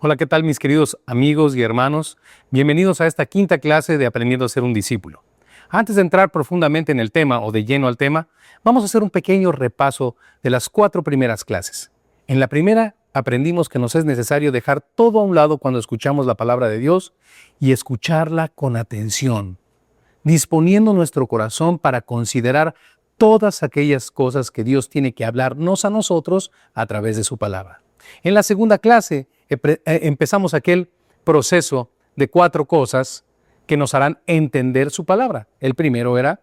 Hola, ¿qué tal mis queridos amigos y hermanos? Bienvenidos a esta quinta clase de Aprendiendo a ser un discípulo. Antes de entrar profundamente en el tema o de lleno al tema, vamos a hacer un pequeño repaso de las 4 primeras clases. En la primera aprendimos que nos es necesario dejar todo a un lado cuando escuchamos la palabra de Dios y escucharla con atención, disponiendo nuestro corazón para considerar todas aquellas cosas que Dios tiene que hablarnos a nosotros a través de su palabra. En la segunda clase empezamos aquel proceso de 4 cosas que nos harán entender su palabra. El primero era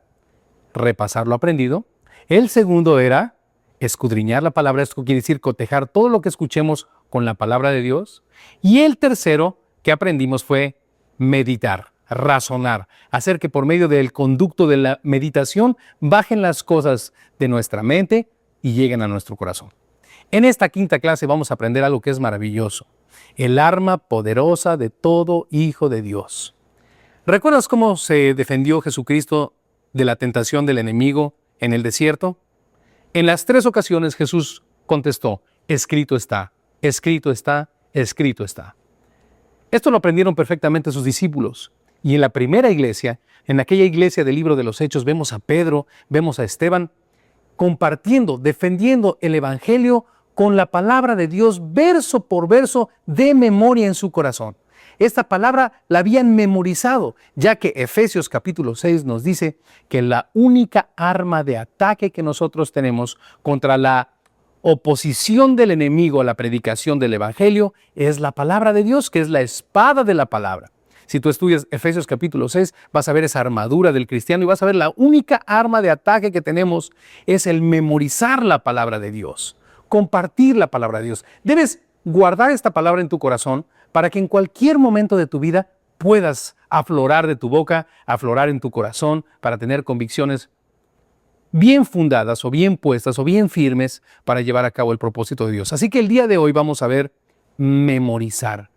repasar lo aprendido. El segundo era escudriñar la palabra, esto quiere decir cotejar todo lo que escuchemos con la palabra de Dios. Y el tercero que aprendimos fue meditar, razonar, hacer que por medio del conducto de la meditación bajen las cosas de nuestra mente y lleguen a nuestro corazón. En esta quinta clase vamos a aprender algo que es maravilloso, el arma poderosa de todo hijo de Dios. ¿Recuerdas cómo se defendió Jesucristo de la tentación del enemigo en el desierto? En las 3 ocasiones Jesús contestó, escrito está, escrito está, escrito está. Esto lo aprendieron perfectamente sus discípulos. Y en la primera iglesia, en aquella iglesia del libro de los Hechos, vemos a Pedro, vemos a Esteban, compartiendo, defendiendo el evangelio con la palabra de Dios, verso por verso, de memoria en su corazón. Esta palabra la habían memorizado, ya que Efesios capítulo 6 nos dice que la única arma de ataque que nosotros tenemos contra la oposición del enemigo a la predicación del evangelio es la palabra de Dios, que es la espada de la palabra. Si tú estudias Efesios capítulo 6, vas a ver esa armadura del cristiano y vas a ver la única arma de ataque que tenemos es el memorizar la palabra de Dios, compartir la palabra de Dios. Debes guardar esta palabra en tu corazón para que en cualquier momento de tu vida puedas aflorar de tu boca, aflorar en tu corazón, para tener convicciones bien fundadas o bien puestas o bien firmes para llevar a cabo el propósito de Dios. Así que el día de hoy vamos a ver memorizar.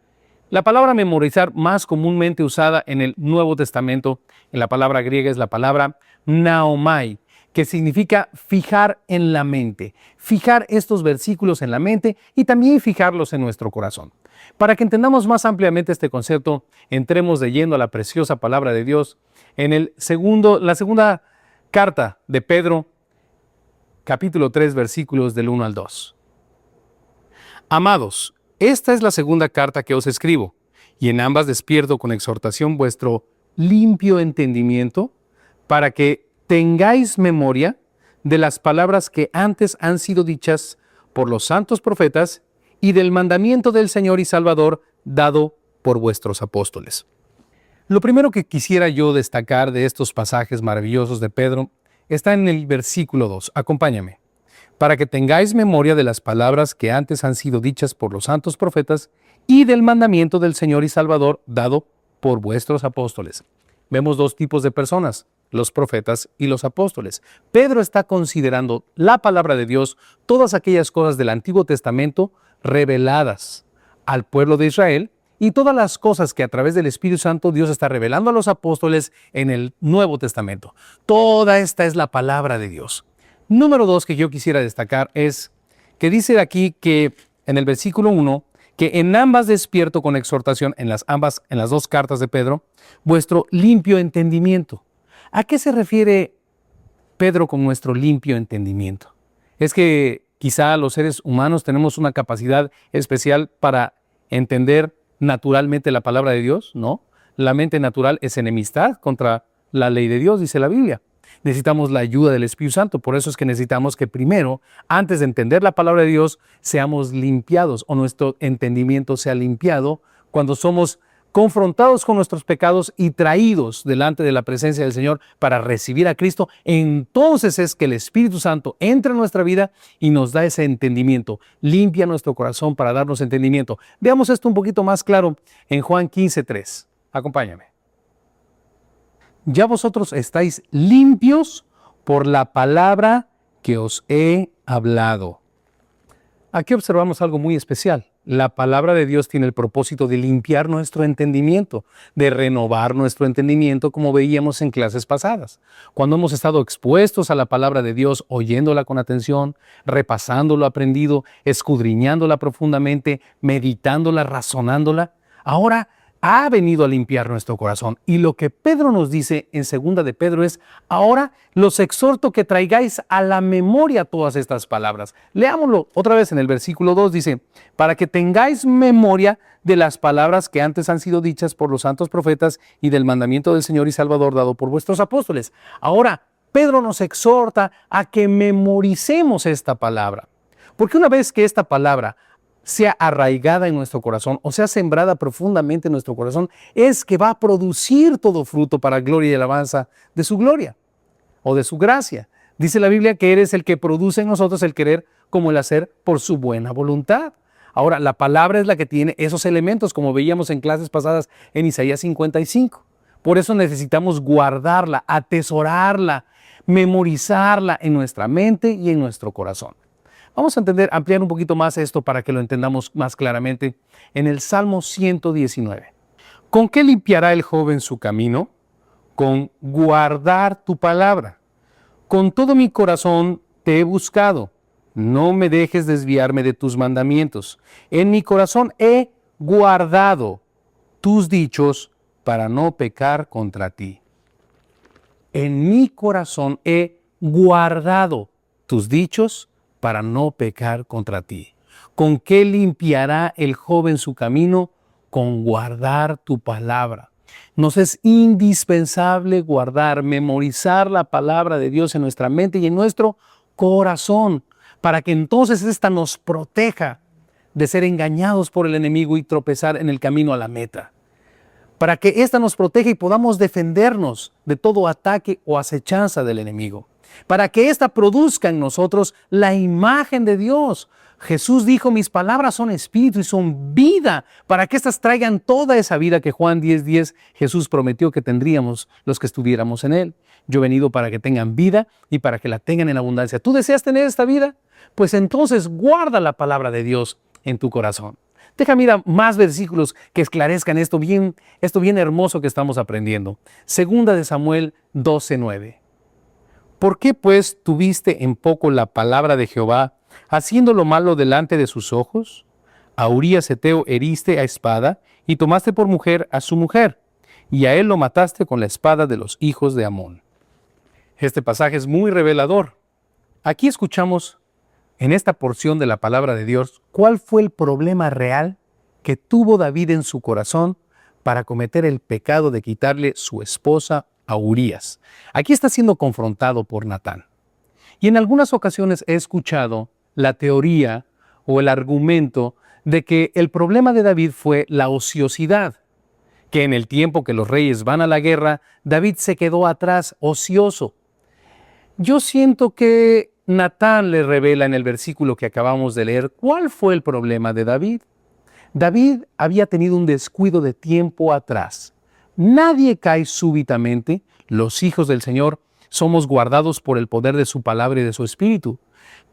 La palabra memorizar más comúnmente usada en el Nuevo Testamento, en la palabra griega es la palabra naomai, que significa fijar en la mente, fijar estos versículos en la mente y también fijarlos en nuestro corazón. Para que entendamos más ampliamente este concepto, entremos de lleno a la preciosa palabra de Dios en la segunda carta de Pedro, capítulo 3, versículos del 1 al 2. Amados, esta es la segunda carta que os escribo, y en ambas despierto con exhortación vuestro limpio entendimiento, para que tengáis memoria de las palabras que antes han sido dichas por los santos profetas y del mandamiento del Señor y Salvador dado por vuestros apóstoles. Lo primero que quisiera yo destacar de estos pasajes maravillosos de Pedro está en el versículo 2. Acompáñame. Para que tengáis memoria de las palabras que antes han sido dichas por los santos profetas y del mandamiento del Señor y Salvador dado por vuestros apóstoles. Vemos 2 tipos de personas, los profetas y los apóstoles. Pedro está considerando la palabra de Dios, todas aquellas cosas del Antiguo Testamento reveladas al pueblo de Israel y todas las cosas que a través del Espíritu Santo Dios está revelando a los apóstoles en el Nuevo Testamento. Toda esta es la palabra de Dios. Número 2 que yo quisiera destacar es que dice aquí que en el versículo 1 que en ambas despierto con exhortación, en las 2 cartas de Pedro, vuestro limpio entendimiento. ¿A qué se refiere Pedro con nuestro limpio entendimiento? Es que quizá los seres humanos tenemos una capacidad especial para entender naturalmente la palabra de Dios, ¿no? La mente natural es enemistad contra la ley de Dios, dice la Biblia. Necesitamos la ayuda del Espíritu Santo, por eso es que necesitamos que primero, antes de entender la palabra de Dios, seamos limpiados o nuestro entendimiento sea limpiado cuando somos confrontados con nuestros pecados y traídos delante de la presencia del Señor para recibir a Cristo. Entonces es que el Espíritu Santo entra en nuestra vida y nos da ese entendimiento, limpia nuestro corazón para darnos entendimiento. Veamos esto un poquito más claro en Juan 15:3. Acompáñame. Ya vosotros estáis limpios por la palabra que os he hablado. Aquí observamos algo muy especial. La palabra de Dios tiene el propósito de limpiar nuestro entendimiento, de renovar nuestro entendimiento, como veíamos en clases pasadas. Cuando hemos estado expuestos a la palabra de Dios, oyéndola con atención, repasando lo aprendido, escudriñándola profundamente, meditándola, razonándola, ahora ha venido a limpiar nuestro corazón. Y lo que Pedro nos dice en 2 de Pedro es: ahora los exhorto que traigáis a la memoria todas estas palabras. Leámoslo otra vez en el versículo 2, dice: para que tengáis memoria de las palabras que antes han sido dichas por los santos profetas y del mandamiento del Señor y Salvador dado por vuestros apóstoles. Ahora, Pedro nos exhorta a que memoricemos esta palabra. Porque una vez que esta palabra sea arraigada en nuestro corazón o sea sembrada profundamente en nuestro corazón, es que va a producir todo fruto para gloria y alabanza de su gloria o de su gracia. Dice la Biblia que eres el que produce en nosotros el querer como el hacer por su buena voluntad. Ahora, la palabra es la que tiene esos elementos, como veíamos en clases pasadas en Isaías 55. Por eso necesitamos guardarla, atesorarla, memorizarla en nuestra mente y en nuestro corazón. Vamos a ampliar un poquito más esto para que lo entendamos más claramente en el Salmo 119. ¿Con qué limpiará el joven su camino? Con guardar tu palabra. Con todo mi corazón te he buscado. No me dejes desviarme de tus mandamientos. En mi corazón he guardado tus dichos para no pecar contra ti. En mi corazón he guardado tus dichos para no pecar contra ti. ¿Con qué limpiará el joven su camino? Con guardar tu palabra. Nos es indispensable guardar, memorizar la palabra de Dios en nuestra mente y en nuestro corazón, para que entonces ésta nos proteja de ser engañados por el enemigo y tropezar en el camino a la meta. Para que ésta nos proteja y podamos defendernos de todo ataque o acechanza del enemigo. Para que ésta produzca en nosotros la imagen de Dios. Jesús dijo: mis palabras son espíritu y son vida, para que éstas traigan toda esa vida que Juan 10:10 Jesús prometió que tendríamos los que estuviéramos en Él. Yo he venido para que tengan vida y para que la tengan en abundancia. ¿Tú deseas tener esta vida? Pues entonces guarda la palabra de Dios en tu corazón. Déjame ir a más versículos que esclarezcan esto bien hermoso que estamos aprendiendo. 2 de Samuel 12:9. ¿Por qué pues tuviste en poco la palabra de Jehová, haciendo lo malo delante de sus ojos? A Urías Heteo heriste a espada y tomaste por mujer a su mujer, y a él lo mataste con la espada de los hijos de Amón. Este pasaje es muy revelador. Aquí escuchamos en esta porción de la palabra de Dios cuál fue el problema real que tuvo David en su corazón para cometer el pecado de quitarle su esposa a Urías. Aquí está siendo confrontado por Natán. Y en algunas ocasiones he escuchado la teoría o el argumento de que el problema de David fue la ociosidad, que en el tiempo que los reyes van a la guerra, David se quedó atrás, ocioso. Yo siento que Natán le revela en el versículo que acabamos de leer cuál fue el problema de David. David había tenido un descuido de tiempo atrás. Nadie cae súbitamente. Los hijos del Señor somos guardados por el poder de su palabra y de su espíritu.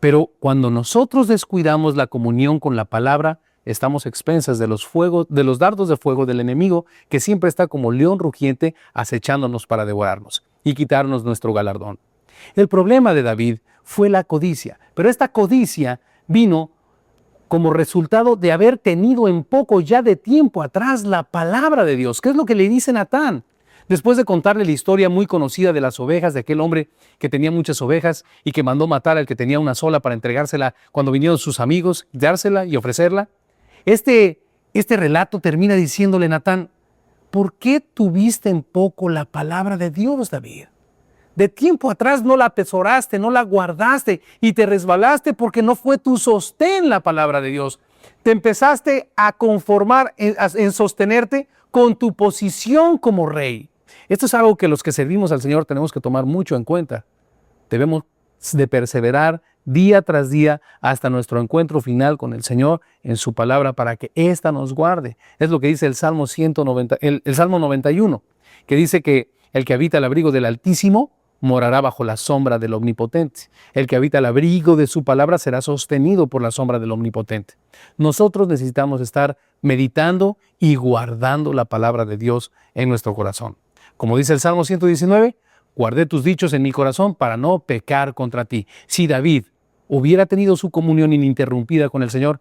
Pero cuando nosotros descuidamos la comunión con la palabra, estamos expensas de los dardos de fuego del enemigo, que siempre está como león rugiente acechándonos para devorarnos y quitarnos nuestro galardón. El problema de David fue la codicia, pero esta codicia vino como resultado de haber tenido en poco ya de tiempo atrás la palabra de Dios. ¿Qué es lo que le dice Natán? Después de contarle la historia muy conocida de las ovejas, de aquel hombre que tenía muchas ovejas y que mandó matar al que tenía una sola para entregársela cuando vinieron sus amigos, dársela y ofrecerla. Este relato termina diciéndole Natán: ¿por qué tuviste en poco la palabra de Dios, David? De tiempo atrás no la atesoraste, no la guardaste y te resbalaste porque no fue tu sostén la palabra de Dios. Te empezaste a conformar en sostenerte con tu posición como rey. Esto es algo que los que servimos al Señor tenemos que tomar mucho en cuenta. Debemos de perseverar día tras día hasta nuestro encuentro final con el Señor en su palabra para que ésta nos guarde. Es lo que dice el Salmo 91, que dice que el que habita al abrigo del Altísimo morará bajo la sombra del Omnipotente. El que habita al abrigo de su palabra será sostenido por la sombra del Omnipotente. Nosotros necesitamos estar meditando y guardando la palabra de Dios en nuestro corazón. Como dice el Salmo 119, guardé tus dichos en mi corazón para no pecar contra ti. Si David hubiera tenido su comunión ininterrumpida con el Señor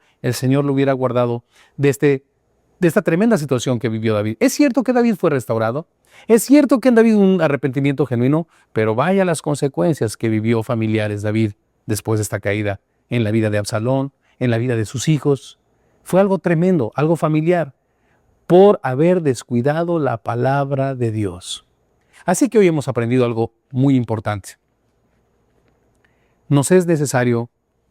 lo hubiera guardado de esta tremenda situación que vivió David. Es cierto que David fue restaurado, es cierto que en David un arrepentimiento genuino, pero vaya las consecuencias que vivió familiares David después de esta caída en la vida de Absalón, en la vida de sus hijos. Fue algo tremendo, algo familiar, por haber descuidado la palabra de Dios. Así que hoy hemos aprendido algo muy importante. Nos es necesario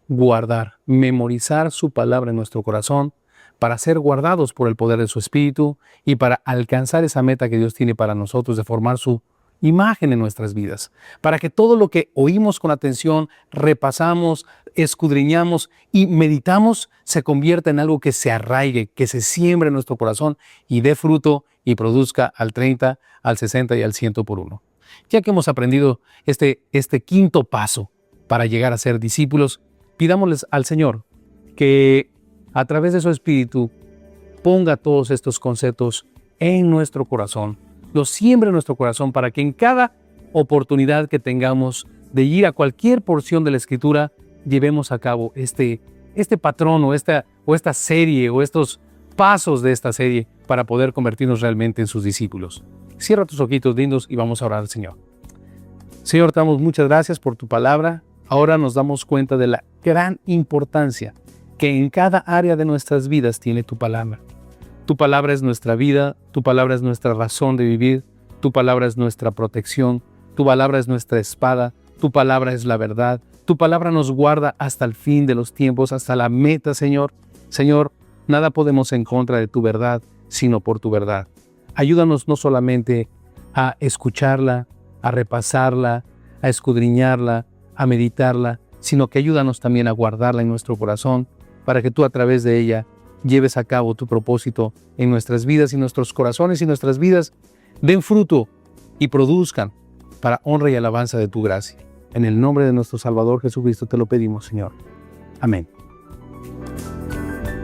guardar, memorizar su palabra en nuestro corazón para ser guardados por el poder de su Espíritu y para alcanzar esa meta que Dios tiene para nosotros de formar su imagen en nuestras vidas. Para que todo lo que oímos con atención, repasamos, escudriñamos y meditamos se convierta en algo que se arraigue, que se siembre en nuestro corazón y dé fruto y produzca al 30, al 60 y al 100 por uno. Ya que hemos aprendido este quinto paso para llegar a ser discípulos, pidámosles al Señor que a través de su Espíritu ponga todos estos conceptos en nuestro corazón, los siembre en nuestro corazón para que en cada oportunidad que tengamos de ir a cualquier porción de la Escritura, llevemos a cabo este patrón o esta serie o estos pasos de esta serie para poder convertirnos realmente en sus discípulos. Cierra tus ojitos lindos y vamos a orar al Señor. Señor, te damos muchas gracias por tu palabra. Ahora nos damos cuenta de la gran importancia que en cada área de nuestras vidas tiene tu palabra. Tu palabra es nuestra vida, tu palabra es nuestra razón de vivir, tu palabra es nuestra protección, tu palabra es nuestra espada, tu palabra es la verdad, tu palabra nos guarda hasta el fin de los tiempos, hasta la meta, Señor. Señor, nada podemos en contra de tu verdad, sino por tu verdad. Ayúdanos no solamente a escucharla, a repasarla, a escudriñarla, a meditarla, sino que ayúdanos también a guardarla en nuestro corazón, para que tú a través de ella lleves a cabo tu propósito en nuestras vidas y nuestros corazones y nuestras vidas den fruto y produzcan para honra y alabanza de tu gracia. En el nombre de nuestro Salvador Jesucristo te lo pedimos, Señor. Amén.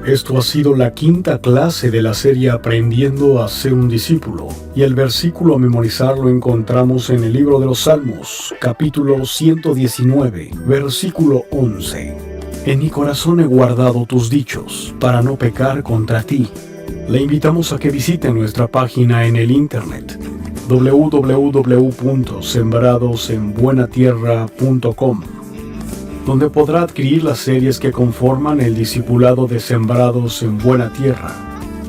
Esto ha sido la quinta clase de la serie Aprendiendo a ser un discípulo, y el versículo a memorizar lo encontramos en el libro de los Salmos, capítulo 119, versículo 11. En mi corazón he guardado tus dichos, para no pecar contra ti. Le invitamos a que visite nuestra página en el internet, www.sembradosenbuenatierra.com, donde podrá adquirir las series que conforman el discipulado de Sembrados en Buena Tierra,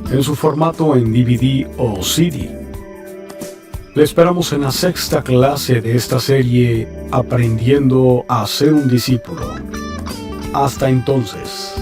en su formato en DVD o CD. Le esperamos en la sexta clase de esta serie, Aprendiendo a ser un discípulo. Hasta entonces.